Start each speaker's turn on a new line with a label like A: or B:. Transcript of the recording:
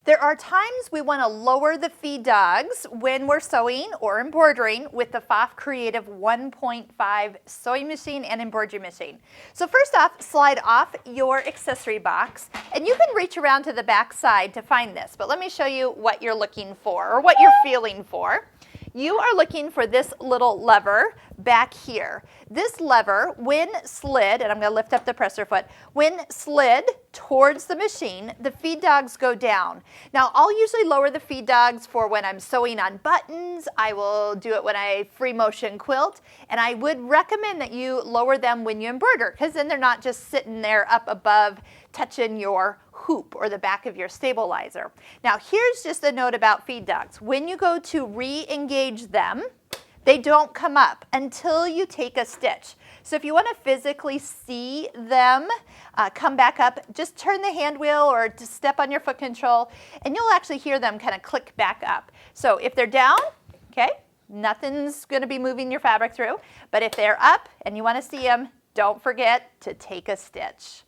A: There are times we want to lower the feed dogs when we're sewing or embroidering with the Pfaff Creative 1.5 sewing machine and embroidery machine. So first off, slide off your accessory box, and you can reach around to the back side to find this, but let me show you what you're looking for or what you're feeling for. You are looking for this little lever back here. This lever, when slid, and I'm going to lift up the presser foot, when slid towards the machine, the feed dogs go down. Now, I'll usually lower the feed dogs for when I'm sewing on buttons. I will do it when I free motion quilt, and I would recommend that you lower them when you embroider, because then they're not just sitting there up above touching your hoop or the back of your stabilizer. Now, here's just a note about feed dogs. When you go to re-engage them, they don't come up until you take a stitch. So if you want to physically see them come back up, just turn the hand wheel or just step on your foot control, and you'll actually hear them kind of click back up. So if they're down, okay, nothing's going to be moving your fabric through. But if they're up and you want to see them, don't forget to take a stitch.